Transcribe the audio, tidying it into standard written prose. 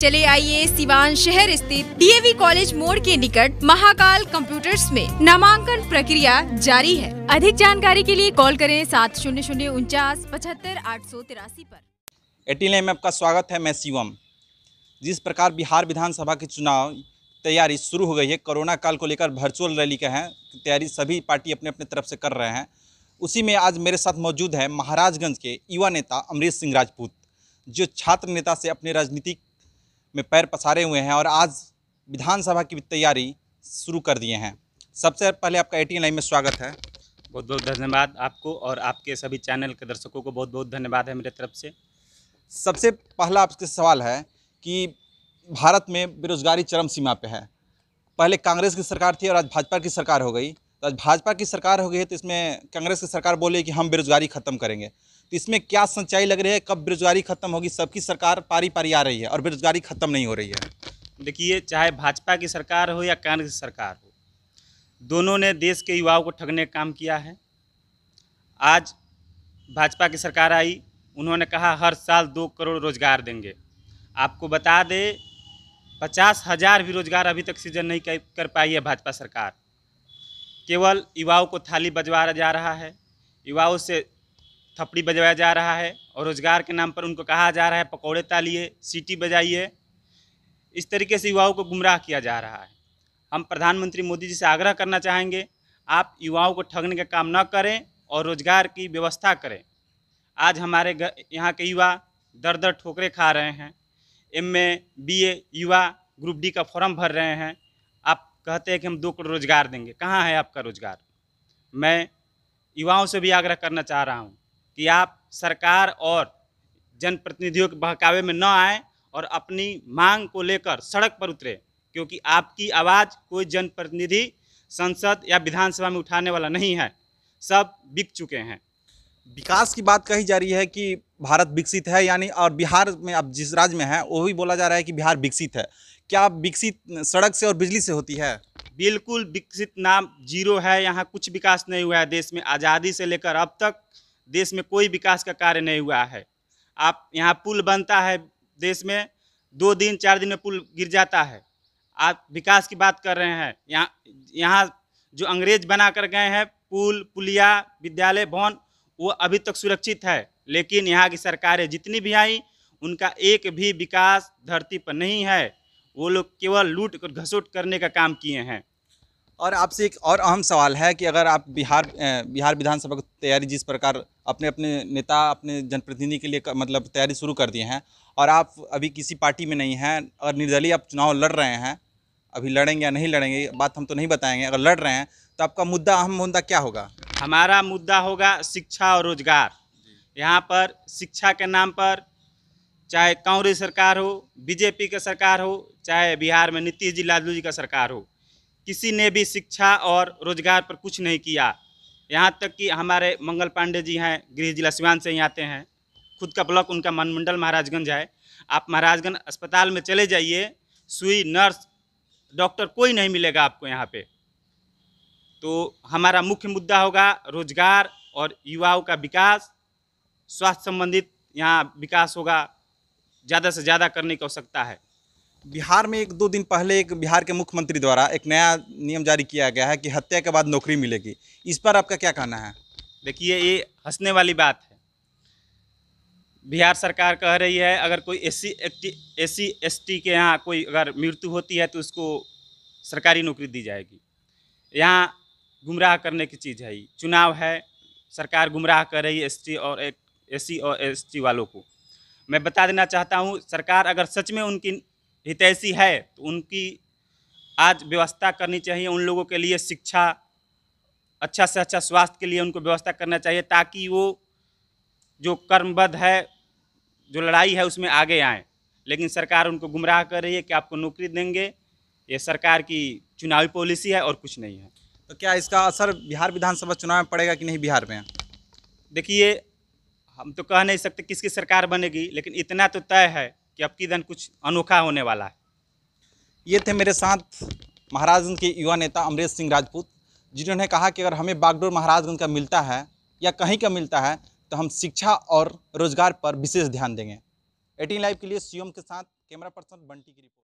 चले आइए सिवान शहर स्थित डीएवी कॉलेज मोड़ के निकट महाकाल कंप्यूटर्स में नामांकन प्रक्रिया जारी है। अधिक जानकारी के लिए कॉल करें 700949 पर। 18 में आपका स्वागत है। मैं शिवम। जिस प्रकार बिहार विधानसभा के चुनाव तैयारी शुरू हो गई है, कोरोना काल को लेकर वर्चुअल रैली का है तैयारी सभी पार्टी अपने अपने तरफ से कर रहे हैं। उसी में आज मेरे साथ मौजूद है महाराजगंज के युवा नेता अमरीश सिंह राजपूत, जो छात्र नेता से अपने राजनीति में पैर पसारे हुए हैं और आज विधानसभा की तैयारी शुरू कर दिए हैं। सबसे पहले आपका 18 लाइव में स्वागत है। बहुत बहुत धन्यवाद आपको और आपके सभी चैनल के दर्शकों को बहुत बहुत धन्यवाद है मेरे तरफ से। सबसे पहला आपसे सवाल है कि भारत में बेरोजगारी चरम सीमा पे है। पहले कांग्रेस की सरकार थी और आज भाजपा की सरकार हो गई। तो आज भाजपा की सरकार हो गई है तो इसमें कांग्रेस की सरकार बोले कि हम बेरोजगारी ख़त्म करेंगे, तो इसमें क्या सच्चाई लग रही है? कब बेरोजगारी ख़त्म होगी? सबकी सरकार पारी पारी आ रही है और बेरोजगारी ख़त्म नहीं हो रही है। देखिए, चाहे भाजपा की सरकार हो या कांग्रेस की सरकार हो, दोनों ने देश के युवाओं को ठगने का काम किया है। आज भाजपा की सरकार आई, उन्होंने कहा हर साल 2 करोड़ रोजगार देंगे। आपको बता दें 50,000 भी रोजगार अभी तक सृजन नहीं कर पाई है भाजपा सरकार। केवल युवाओं को थाली बजवाया जा रहा है, युवाओं से थपड़ी बजवाया जा रहा है और रोजगार के नाम पर उनको कहा जा रहा है पकौड़े तालिए, सीटी बजाइए। इस तरीके से युवाओं को गुमराह किया जा रहा है। हम प्रधानमंत्री मोदी जी से आग्रह करना चाहेंगे, आप युवाओं को ठगने का काम न करें और रोजगार की व्यवस्था करें। आज हमारे यहाँ के युवा दर दर ठोकरे खा रहे हैं। MA BA युवा ग्रुप डी का फॉर्म भर रहे हैं। आप कहते हैं कि हम 2 करोड़ रोजगार देंगे, कहाँ है आपका रोजगार? मैं युवाओं से भी आग्रह करना चाह रहा हूँ कि आप सरकार और जनप्रतिनिधियों के बहकावे में न आएँ और अपनी मांग को लेकर सड़क पर उतरे, क्योंकि आपकी आवाज़ कोई जनप्रतिनिधि संसद या विधानसभा में उठाने वाला नहीं है। सब बिक चुके हैं। विकास की बात कही जा रही है कि भारत विकसित है, यानी और बिहार में अब जिस राज्य में है वो भी बोला जा रहा है कि बिहार विकसित है। क्या विकसित सड़क से और बिजली से होती है? बिल्कुल विकसित नाम जीरो है। यहाँ कुछ विकास नहीं हुआ है देश में। आज़ादी से लेकर अब तक देश में कोई विकास का कार्य नहीं हुआ है। आप यहाँ पुल बनता है देश में, 2 दिन 4 दिन में पुल गिर जाता है। आप विकास की बात कर रहे हैं। यहाँ जो अंग्रेज बना कर गए हैं पुल पुलिया विद्यालय भवन, वो अभी तक सुरक्षित है। लेकिन यहाँ की सरकारें जितनी भी आई, उनका एक भी विकास धरती पर नहीं है। वो लोग केवल लूट और घसोट करने का काम किए हैं। और आपसे एक और अहम सवाल है कि अगर आप बिहार विधानसभा की तैयारी जिस प्रकार अपने अपने नेता अपने जनप्रतिनिधि के लिए मतलब तैयारी शुरू कर दिए हैं और आप अभी किसी पार्टी में नहीं हैं और निर्दलीय आप चुनाव लड़ रहे हैं, अभी लड़ेंगे या नहीं लड़ेंगे बात हम तो नहीं बताएंगे, अगर लड़ रहे हैं तो आपका मुद्दा अहम मुद्दा क्या होगा? हमारा मुद्दा होगा शिक्षा और रोजगार। यहाँ पर शिक्षा के नाम पर चाहे कांग्रेस सरकार हो, बीजेपी की सरकार हो, चाहे बिहार में नीतीश जी लालू जी का सरकार हो, किसी ने भी शिक्षा और रोजगार पर कुछ नहीं किया। यहाँ तक कि हमारे मंगल पांडे जी हैं, गृह जिला सिवान से ही आते हैं, खुद का ब्लॉक उनका मनमंडल महाराजगंज है। आप महाराजगंज अस्पताल में चले जाइए, सुई नर्स डॉक्टर कोई नहीं मिलेगा आपको यहाँ पे। तो हमारा मुख्य मुद्दा होगा रोजगार और युवाओं का विकास। स्वास्थ्य संबंधित यहाँ विकास होगा, ज़्यादा से ज़्यादा करने की आवश्यकता है। बिहार में 1-2 दिन पहले एक बिहार के मुख्यमंत्री द्वारा एक नया नियम जारी किया गया है कि हत्या के बाद नौकरी मिलेगी। इस पर आपका क्या कहना है? देखिए, ये हंसने वाली बात है। बिहार सरकार कह रही है अगर कोई SC ST के यहाँ कोई अगर मृत्यु होती है तो उसको सरकारी नौकरी दी जाएगी। यहाँ गुमराह करने की चीज़ है। चुनाव है, सरकार गुमराह कर रही है SC और ST वालों को। मैं बता देना चाहता हूँ, सरकार अगर सच में उनकी हितैषी है तो उनकी आज व्यवस्था करनी चाहिए। उन लोगों के लिए शिक्षा, अच्छा से अच्छा स्वास्थ्य के लिए उनको व्यवस्था करना चाहिए, ताकि वो जो कर्मबद्ध है, जो लड़ाई है उसमें आगे आएँ। लेकिन सरकार उनको गुमराह कर रही है कि आपको नौकरी देंगे। ये सरकार की चुनावी पॉलिसी है और कुछ नहीं है। तो क्या इसका असर बिहार विधानसभा चुनाव में पड़ेगा कि नहीं बिहार में? देखिए, हम तो कह नहीं सकते किसकी सरकार बनेगी, लेकिन इतना तो तय है कि अब की दिन कुछ अनोखा होने वाला है। ये थे मेरे साथ महाराजगंज के युवा नेता अमरीश सिंह राजपूत, जिन्होंने कहा कि अगर हमें बागडोर महाराजगंज का मिलता है या कहीं का मिलता है तो हम शिक्षा और रोजगार पर विशेष ध्यान देंगे। 18 लाइव के लिए शिवम के साथ कैमरा पर्सन बंटी की रिपोर्ट।